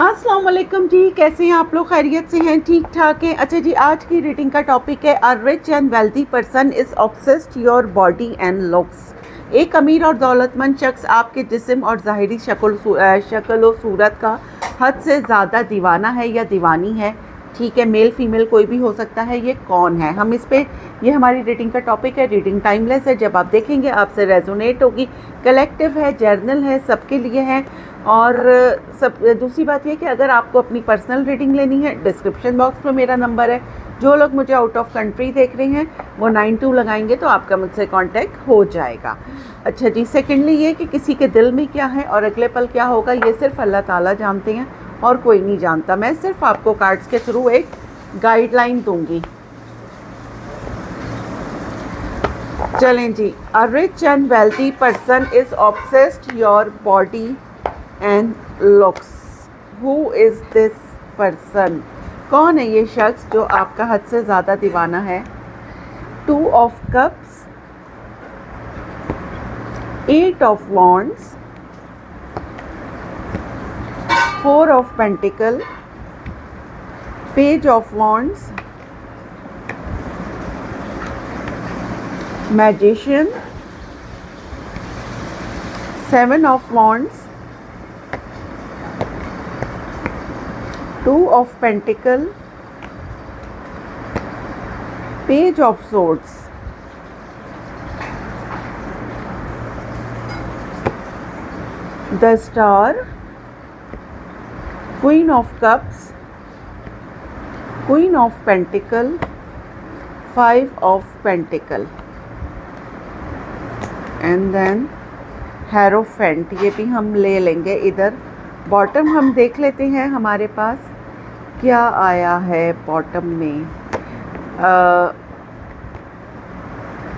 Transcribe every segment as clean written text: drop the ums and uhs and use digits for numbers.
अस्सलाम वालेकुम जी, कैसे हैं आप लोग? खैरियत से हैं? ठीक ठाक हैं? अच्छा जी, आज की रीडिंग का टॉपिक है अ rich and wealthy person is obsessed your body and looks. एक अमीर और दौलतमंद शख्स आपके जिस्म और ज़ाहिरी शक्ल व सूरत का हद से ज़्यादा दीवाना है या दीवानी है। ठीक है, मेल फीमेल कोई भी हो सकता है। ये कौन है? हम इस पे, ये हमारी रीडिंग का टॉपिक है। रीडिंग टाइमलेस है, जब आप देखेंगे आपसे रेजोनेट होगी। कलेक्टिव है, जर्नल है, सबके लिए है। और सब दूसरी बात ये कि अगर आपको अपनी पर्सनल रीडिंग लेनी है, डिस्क्रिप्शन बॉक्स में मेरा नंबर है। जो लोग मुझे आउट ऑफ कंट्री देख रहे हैं वो 92 लगाएंगे तो आपका मुझसे कांटेक्ट हो जाएगा। अच्छा जी, सेकेंडली ये कि किसी के दिल में क्या है और अगले पल क्या होगा, ये सिर्फ अल्लाह ताला जानते हैं और कोई नहीं जानता। मैं सिर्फ आपको कार्ड्स के थ्रू एक गाइडलाइन दूंगी। चलें जी। A rich and wealthy person is obsessed your body and looks. Who is this person? कौन है ये शख्स जो आपका हद से ज़्यादा दीवाना है? 2 of cups, 8 of wands, 4 of pentacle, page of wands, magician, 7 of wands, 2 of Pentacle, Page of Swords, the Star, Queen of Cups, Queen of Pentacle, 5 of Pentacle, and then Hierophant। ये भी हम ले लेंगे। इधर बॉटम हम देख लेते हैं हमारे पास क्या आया है बॉटम में।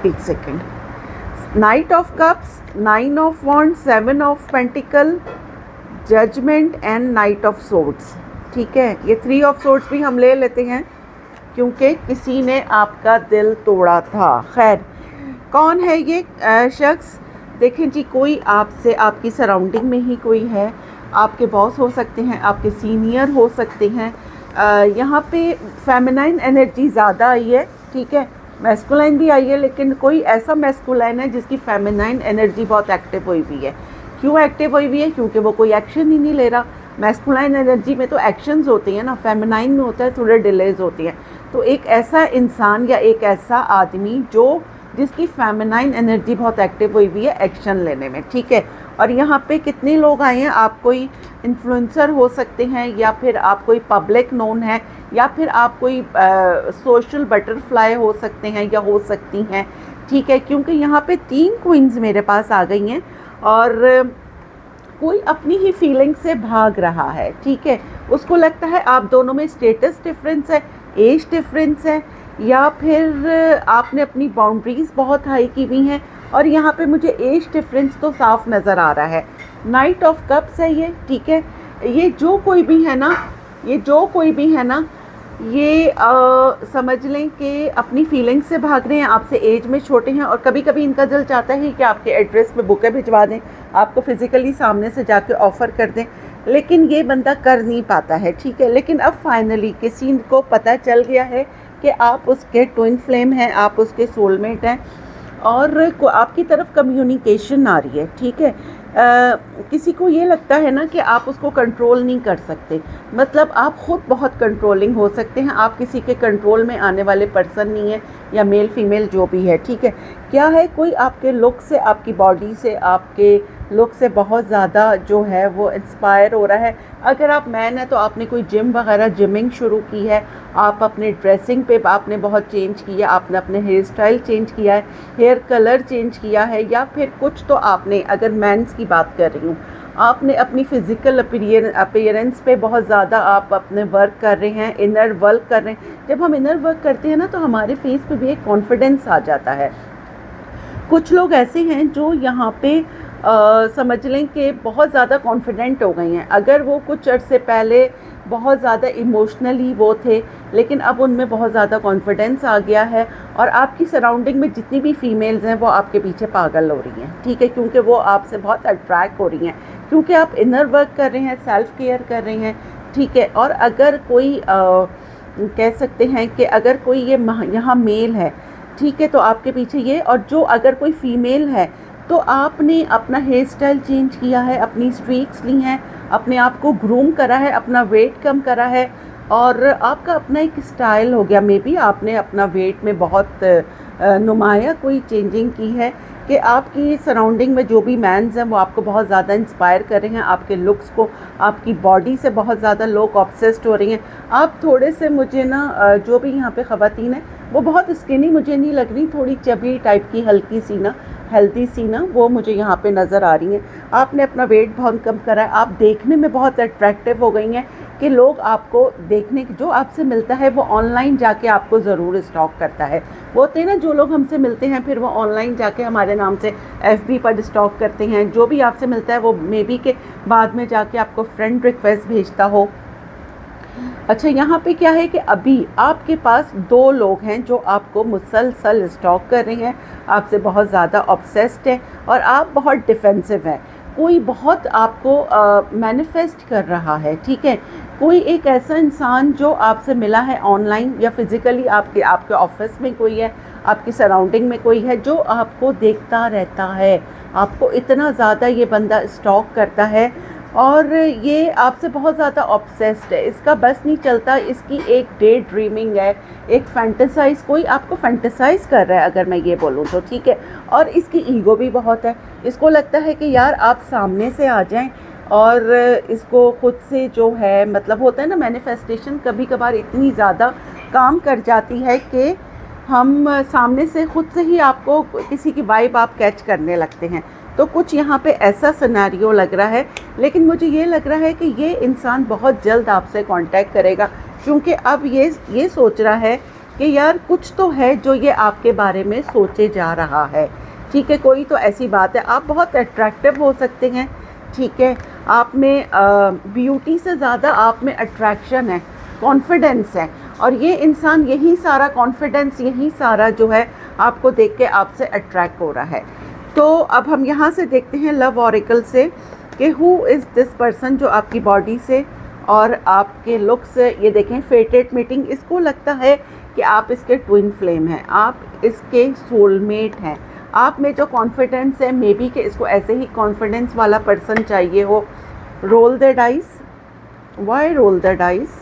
एक second. Knight of cups, 9 of wand, 7 of pentacle, judgement and knight of swords. ठीक है, ये 3 ऑफ सोर्ड्स भी हम ले लेते हैं क्योंकि किसी ने आपका दिल तोड़ा था। खैर, कौन है ये शख्स? देखें जी, कोई आपसे, आपकी सराउंडिंग में ही कोई है। आपके बॉस हो सकते हैं, आपके सीनियर हो सकते हैं। यहाँ पे फेमिनाइन एनर्जी ज़्यादा आई है। ठीक है, मैस्कुलाइन भी आई है, लेकिन कोई ऐसा मैस्कुलाइन है जिसकी फेमिनाइन एनर्जी बहुत एक्टिव हुई हुई है। क्यों एक्टिव हुई हुई है? क्योंकि वो कोई एक्शन ही नहीं ले रहा। मैस्कुलाइन एनर्जी में तो एक्शंस होते हैं ना, फेमिनाइन में होता है थोड़े डिलेज होती हैं। तो एक ऐसा इंसान या एक ऐसा आदमी जिसकी फेमिनाइन एनर्जी बहुत एक्टिव हुई हुई है एक्शन लेने में। ठीक है, और यहाँ पे कितने लोग आए हैं? आप कोई इन्फ्लुएंसर हो सकते हैं, या फिर आप कोई पब्लिक नोन है, या फिर आप कोई सोशल बटरफ्लाई हो सकते हैं या हो सकती हैं। ठीक है, क्योंकि यहाँ पे 3 क्वींस मेरे पास आ गई हैं और कोई अपनी ही फीलिंग से भाग रहा है। ठीक है, उसको लगता है आप दोनों में स्टेटस डिफरेंस है, एज डिफरेंस है, या फिर आपने अपनी बाउंड्रीज़ बहुत हाई की हुई हैं। और यहाँ पे मुझे एज डिफरेंस तो साफ नज़र आ रहा है। नाइट ऑफ कप्स है ये। ठीक है, ये जो कोई भी है ना, ये समझ लें कि अपनी फीलिंग्स से भाग रहे हैं, आपसे एज में छोटे हैं, और कभी कभी इनका दिल चाहता है कि आपके एड्रेस पे बुकें भिजवा दें, आपको फिज़िकली सामने से जाके ऑफ़र कर दें, लेकिन ये बंदा कर नहीं पाता है। ठीक है, लेकिन अब फाइनली किसी को पता चल गया है कि आप उसके ट्विन फ्लेम हैं, आप उसके सोलमेट हैं, और आपकी तरफ कम्युनिकेशन आ रही है। ठीक है, किसी को ये लगता है ना कि आप उसको कंट्रोल नहीं कर सकते, मतलब आप ख़ुद बहुत कंट्रोलिंग हो सकते हैं, आप किसी के कंट्रोल में आने वाले पर्सन नहीं है, या मेल फीमेल जो भी है। ठीक है, क्या है, कोई आपके लुक से, आपकी बॉडी से, आपके लुक से बहुत ज़्यादा जो है वो इंस्पायर हो रहा है। अगर आप मैन है तो आपने कोई जिम वगैरह, जिमिंग शुरू की है, आप अपने ड्रेसिंग पे आपने बहुत चेंज किया, आपने अपने हेयर स्टाइल चेंज किया है, हेयर कलर चेंज किया है, या फिर कुछ तो आपने, अगर मेंस की बात कर रही हूँ, आपने अपनी फ़िज़िकल अपीयरेंस पे बहुत ज़्यादा आप अपने वर्क कर रहे हैं, इनर वर्क कर रहे हैं। जब हम इनर वर्क करते हैं ना तो हमारे फेस पे भी एक कॉन्फिडेंस आ जाता है। कुछ लोग ऐसे हैं जो यहाँ पे समझ लें कि बहुत ज़्यादा कॉन्फिडेंट हो गए हैं। अगर वो कुछ अर्से पहले बहुत ज़्यादा इमोशनली वो थे, लेकिन अब उनमें बहुत ज़्यादा कॉन्फिडेंस आ गया है, और आपकी सराउंडिंग में जितनी भी फ़ीमेल्स हैं वो आपके पीछे पागल हो रही हैं। ठीक है, क्योंकि वो आपसे बहुत अट्रैक्ट हो रही हैं क्योंकि आप इनर वर्क कर रहे हैं, सेल्फ केयर कर रहे हैं, ठीक है। और अगर कोई कह सकते हैं कि अगर कोई ये यहाँ मेल है, ठीक है, तो आपके पीछे ये, और जो अगर कोई फीमेल है तो आपने अपना हेयर स्टाइल चेंज किया है, अपनी स्ट्रीक्स ली हैं, अपने आप को ग्रूम करा है, अपना वेट कम करा है, और आपका अपना एक स्टाइल हो गया। मे बी आपने अपना वेट में बहुत नुमाया कोई चेंजिंग की है कि आपकी सराउंडिंग में जो भी मैन्स हैं वो आपको बहुत ज़्यादा इंस्पायर कर रहे हैं, आपके लुक्स को, आपकी बॉडी से बहुत ज़्यादा लोग ऑब्सेस्ड हो रही हैं। आप थोड़े से मुझे ना जो भी यहाँ पे ख़वातीन हैं वो बहुत स्किनी मुझे नहीं लग रही, थोड़ी चबी टाइप की, हल्की सी ना, हेल्दी सी ना, वो मुझे यहाँ पे नज़र आ रही हैं। आपने अपना वेट बहुत कम करा है, आप देखने में बहुत अट्रैक्टिव हो गई हैं कि लोग आपको देखने, जो आपसे मिलता है वो ऑनलाइन जाके आपको ज़रूर स्टॉक करता है। वो होते हैं ना जो लोग हमसे मिलते हैं फिर वो ऑनलाइन जाके हमारे नाम से FB पर स्टॉक करते हैं। जो भी आपसे मिलता है वो मे बी के बाद में जाके आपको फ्रेंड रिक्वेस्ट भेजता हो। अच्छा, यहाँ पे क्या है कि अभी आपके पास 2 लोग हैं जो आपको मुसलसल स्टॉक कर रहे हैं, आपसे बहुत ज़्यादा ऑब्सेस्ड है और आप बहुत डिफेंसिव हैं। कोई बहुत आपको मैनिफेस्ट कर रहा है, ठीक है। कोई एक ऐसा इंसान जो आपसे मिला है ऑनलाइन या फिज़िकली, आपके ऑफिस में कोई है, आपकी सराउंडिंग में कोई है जो आपको देखता रहता है, आपको इतना ज़्यादा ये बंदा स्टॉक करता है और ये आपसे बहुत ज़्यादा ऑब्सेस्ड है। इसका बस नहीं चलता, इसकी एक डे ड्रीमिंग है, एक फैंटेसाइज़, कोई आपको फैंटेसाइज़ कर रहा है अगर मैं ये बोलूँ तो, ठीक है। और इसकी ईगो भी बहुत है, इसको लगता है कि यार आप सामने से आ जाएं, और इसको खुद से जो है, मतलब होता है ना मैनिफेस्टेशन कभी कभार इतनी ज़्यादा काम कर जाती है कि हम सामने से खुद से ही आपको किसी की वाइब आप कैच करने लगते हैं। तो कुछ यहाँ पे ऐसा सिनेरियो लग रहा है, लेकिन मुझे ये लग रहा है कि ये इंसान बहुत जल्द आपसे कांटेक्ट करेगा, क्योंकि अब ये सोच रहा है कि यार कुछ तो है जो ये आपके बारे में सोचे जा रहा है, ठीक है। कोई तो ऐसी बात है, आप बहुत अट्रैक्टिव हो सकते हैं, ठीक है। आप में ब्यूटी से ज़्यादा आप में अट्रैक्शन है, कॉन्फिडेंस है, और ये इंसान यही सारा कॉन्फिडेंस, यही सारा जो है आपको देख के आपसे अट्रैक्ट हो रहा है। तो अब हम यहाँ से देखते हैं लव ऑरेकल से कि हु इज़ दिस पर्सन जो आपकी बॉडी से और आपके लुक से, ये देखें फेटेड मीटिंग, इसको लगता है कि आप इसके ट्विन फ्लेम हैं, आप इसके सोलमेट हैं। आप में जो कॉन्फिडेंस है, मे बी कि इसको ऐसे ही कॉन्फिडेंस वाला पर्सन चाहिए हो। Roll the dice, why roll the dice.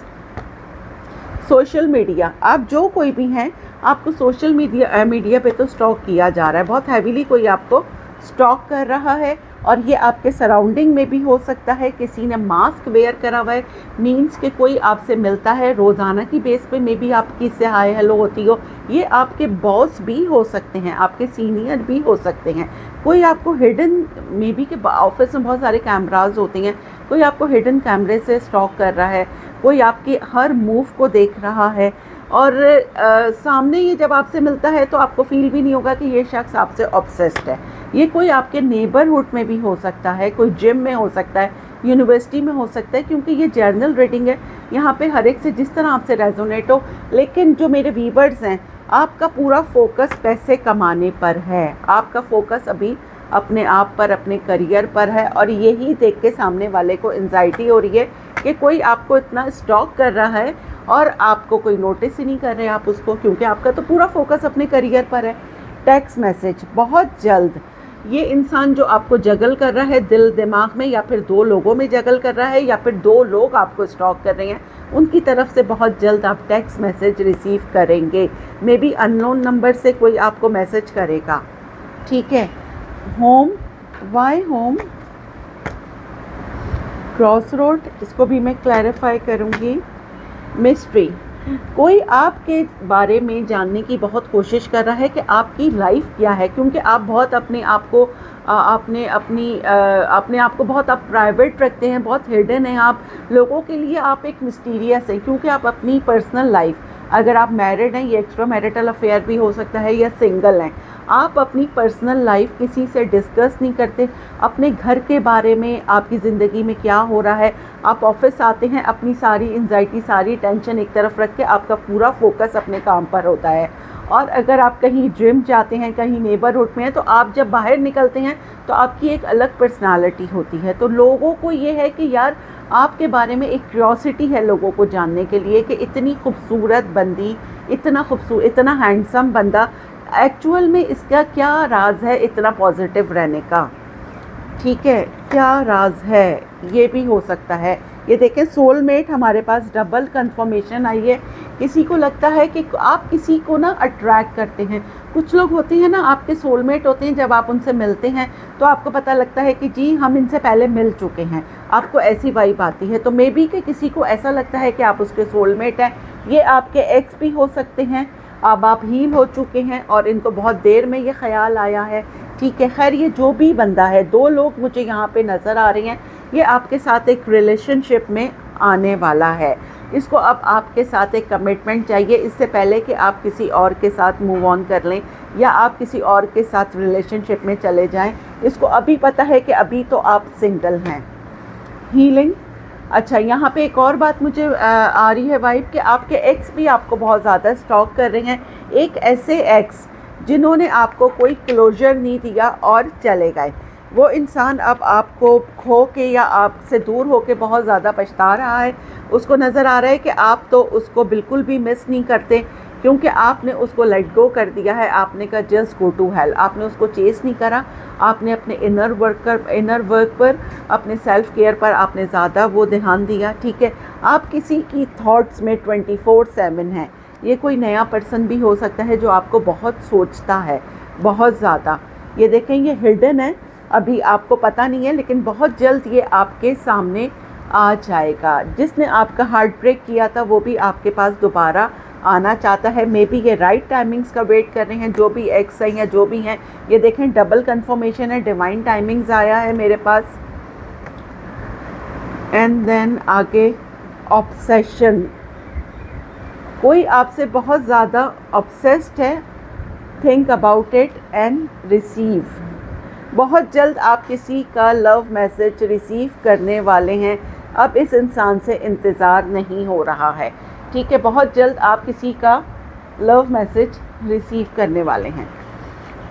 Social media, आप जो कोई भी हैं, आपको सोशल मीडिया पे तो स्टॉक किया जा रहा है, बहुत हैवीली कोई आपको स्टॉक कर रहा है, और ये आपके सराउंडिंग में भी हो सकता है। किसी ने मास्क वेयर करा हुआ है, मीन्स कि कोई आपसे मिलता है रोज़ाना की बेस पे, मे बी आपकी इससे हाय हेलो होती हो। ये आपके बॉस भी हो सकते हैं, आपके सीनियर भी हो सकते हैं। कोई आपको हिडन, मे बी के ऑफिस में बहुत सारे कैमराज होते हैं, कोई आपको हिडन कैमरे से स्टॉक कर रहा है, कोई आपके हर मूव को देख रहा है। और सामने ये जब आपसे मिलता है तो आपको फील भी नहीं होगा कि ये शख्स आपसे ऑब्सेस्ड है। ये कोई आपके नेबरहुड में भी हो सकता है, कोई जिम में हो सकता है, यूनिवर्सिटी में हो सकता है, क्योंकि ये जर्नल रीडिंग है। यहाँ पे हर एक से जिस तरह आपसे रेजोनेट हो। लेकिन जो मेरे व्यूअर्स हैं, आपका पूरा फोकस पैसे कमाने पर है, आपका फोकस अभी अपने आप पर, अपने करियर पर है, और यही देख के सामने वाले को एंजाइटी हो रही है कि कोई आपको इतना स्टॉक कर रहा है और आपको कोई नोटिस ही नहीं कर रहे आप उसको, क्योंकि आपका तो पूरा फोकस अपने करियर पर है। टेक्स्ट मैसेज बहुत जल्द, ये इंसान जो आपको जगल कर रहा है दिल दिमाग में, या फिर 2 लोगों में जगल कर रहा है, या फिर 2 लोग आपको स्टॉक कर रहे हैं, उनकी तरफ से बहुत जल्द आप टेक्स्ट मैसेज रिसीव करेंगे। मे बी अननोन नंबर से कोई आपको मैसेज करेगा, ठीक है। Home, why home. Cross road, इसको भी मैं क्लैरिफाई करूँगी। मिस्ट्री, कोई आपके बारे में जानने की बहुत कोशिश कर रहा है कि आपकी लाइफ क्या है, क्योंकि आप बहुत अपने आप को अपने आप को बहुत आप प्राइवेट रखते हैं, बहुत हिडन हैं आप लोगों के लिए, आप एक मिस्टीरियस हैं, क्योंकि आप अपनी पर्सनल लाइफ, अगर आप मैरिड हैं, ये एक्स्ट्रा मैरिटल अफेयर भी हो सकता है, या सिंगल हैं, आप अपनी पर्सनल लाइफ किसी से डिस्कस नहीं करते। अपने घर के बारे में, आपकी ज़िंदगी में क्या हो रहा है, आप ऑफिस आते हैं, अपनी सारी एंजाइटी, सारी टेंशन एक तरफ रख के आपका पूरा फोकस अपने काम पर होता है। और अगर आप कहीं जिम जाते हैं, कहीं नेबरहुड में हैं, तो आप जब बाहर निकलते हैं तो आपकी एक अलग पर्सनालिटी होती है। तो लोगों को ये है कि यार आपके बारे में एक क्यूरियोसिटी है लोगों को जानने के लिए कि इतनी खूबसूरत बंदी, इतना हैंडसम बंदा, एक्चुअल में इसका क्या राज है इतना पॉजिटिव रहने का। ठीक है, क्या राज है, ये भी हो सकता है। ये देखें सोलमेट हमारे पास डबल कंफर्मेशन आई है। किसी को लगता है कि आप किसी को ना अट्रैक्ट करते हैं। कुछ लोग होते हैं ना, आपके सोलमेट होते हैं, जब आप उनसे मिलते हैं तो आपको पता लगता है कि जी हम इनसे पहले मिल चुके हैं, आपको ऐसी वाइब आती है। तो मे बी कि किसी को ऐसा लगता है कि आप उसके सोलमेट हैं। ये आपके एक्स भी हो सकते हैं, अब आप हील हो चुके हैं और इनको बहुत देर में ये ख्याल आया है। ठीक है, खैर ये जो भी बंदा है, 2 लोग मुझे यहाँ पे नज़र आ रहे हैं। ये आपके साथ एक रिलेशनशिप में आने वाला है। इसको अब आपके साथ एक कमिटमेंट चाहिए, इससे पहले कि आप किसी और के साथ मूव ऑन कर लें या आप किसी और के साथ रिलेशनशिप में चले जाएं। इसको अभी पता है कि अभी तो आप सिंगल हैं। हीलिंग। अच्छा, यहाँ पे एक और बात मुझे आ रही है वाइब कि आपके एक्स भी आपको बहुत ज़्यादा स्टॉक कर रहे हैं। एक ऐसे एक्स जिन्होंने आपको कोई क्लोजर नहीं दिया और चले गए। वो इंसान अब आपको खो के या आपसे दूर होके बहुत ज़्यादा पछता रहा है। उसको नज़र आ रहा है कि आप तो उसको बिल्कुल भी मिस नहीं करते, क्योंकि आपने उसको लेट गो कर दिया है। आपने कहा जस्ट गो टू हेल, आपने उसको चेस नहीं करा। आपने अपने इनर वर्क पर, अपने सेल्फ केयर पर आपने ज़्यादा वो ध्यान दिया। ठीक है, आप किसी की थॉट्स में 24/7 हैं। ये कोई नया पर्सन भी हो सकता है जो आपको बहुत सोचता है, बहुत ज़्यादा। ये देखें, ये हिडन है, अभी आपको पता नहीं है, लेकिन बहुत जल्द ये आपके सामने आ जाएगा। जिसने आपका हार्ट ब्रेक किया था वो भी आपके पास दोबारा आना चाहता है। मे बी ये राइट टाइमिंग्स का वेट कर रहे हैं, जो भी एक्स हैं या जो भी हैं। ये देखें, डबल कंफर्मेशन है, डिवाइन टाइमिंग्स आया है मेरे पास। एंड देन आगे ऑब्सेशन। कोई आपसे बहुत ज़्यादा ऑब्सेस्ड है। Think about it and receive. बहुत जल्द आप किसी का लव मैसेज रिसीव करने वाले हैं। अब इस इंसान से इंतज़ार नहीं हो रहा है। ठीक है, बहुत जल्द आप किसी का लव मैसेज रिसीव करने वाले हैं।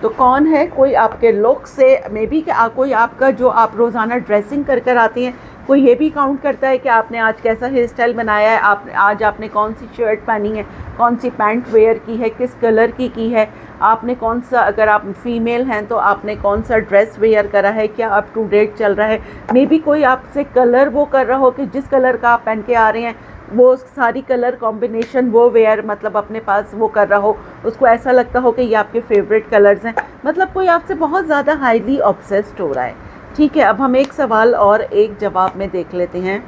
तो कौन है? कोई आपके लुक से, मे बी कि कोई आपका जो आप रोज़ाना ड्रेसिंग कर कर आती हैं, कोई ये भी काउंट करता है कि आपने आज कैसा हेयर स्टाइल बनाया है, आज आपने कौन सी शर्ट पहनी है, कौन सी पैंट वेयर की है, किस कलर की है, आपने कौन सा, अगर आप फीमेल हैं तो आपने कौन सा ड्रेस वेयर करा है, क्या अप टू डेट चल रहा है। मे बी कोई आपसे कलर वो कर रहा हो कि जिस कलर का आप पहन के आ रहे हैं वो सारी कलर कॉम्बिनेशन वो वेयर, मतलब अपने पास वो कर रहा हो, उसको ऐसा लगता हो कि ये आपके फेवरेट कलर्स हैं। मतलब कोई आपसे बहुत ज़्यादा हाईली ऑब्सेस्ड हो रहा है। ठीक है, अब हम एक सवाल और एक जवाब में देख लेते हैं।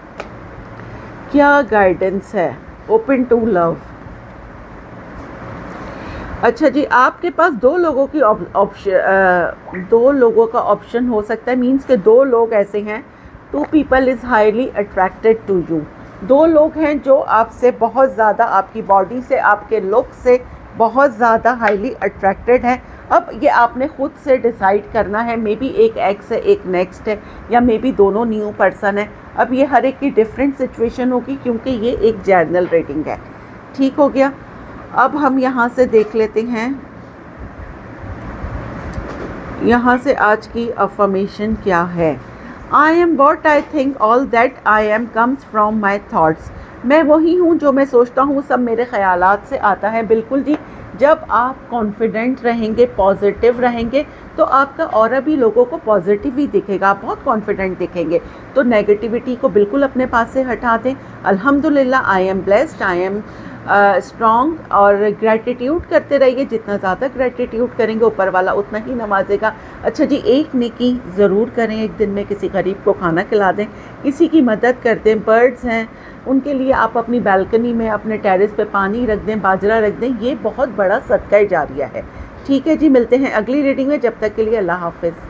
क्या गाइडेंस है? Open to love. अच्छा जी, आपके पास 2 लोगों की ऑप्शन, 2 लोगों का ऑप्शन हो सकता है। मीन्स के 2 लोग ऐसे हैं, 2 people is highly attracted to you. 2 लोग हैं जो आपसे बहुत ज़्यादा, आपकी बॉडी से, आपके लुक से बहुत ज़्यादा हाईली अट्रैक्टेड हैं। अब ये आपने ख़ुद से डिसाइड करना है। मे बी एक एक्स है, एक नेक्स्ट है, या मे बी दोनों न्यू पर्सन है। अब ये हर एक की डिफरेंट सिचुएशन होगी, क्योंकि ये एक जनरल रेटिंग है। ठीक हो गया। अब हम यहाँ से देख लेते हैं, यहाँ से आज की अफर्मेशन क्या है। I am what I think, all that I am comes from my thoughts. मैं वही हूँ जो मैं सोचता हूँ, सब मेरे ख़यालात से आता है। बिल्कुल जी, जब आप कॉन्फिडेंट रहेंगे, पॉजिटिव रहेंगे, तो आपका ऑरा भी लोगों को पॉजिटिव ही दिखेगा, आप बहुत कॉन्फिडेंट दिखेंगे। तो नेगेटिविटी को बिल्कुल अपने पास से हटा दें। अल्हम्दुलिल्लाह, I am blessed, I am strong. और ग्रैटिट्यूड करते रहिए। जितना ज़्यादा ग्रैटिट्यूड करेंगे, ऊपर वाला उतना ही नवाजेगा। अच्छा जी, एक नेकी ज़रूर करें, एक दिन में किसी गरीब को खाना खिला दें, किसी की मदद कर दें। बर्ड्स हैं, उनके लिए आप अपनी बालकनी में, अपने टेरेस पे पानी रख दें, बाजरा रख दें। ये बहुत बड़ा सदका जारिया है। ठीक है जी, मिलते हैं अगली रीडिंग में। जब तक के लिए अल्लाह हाफ़िज़।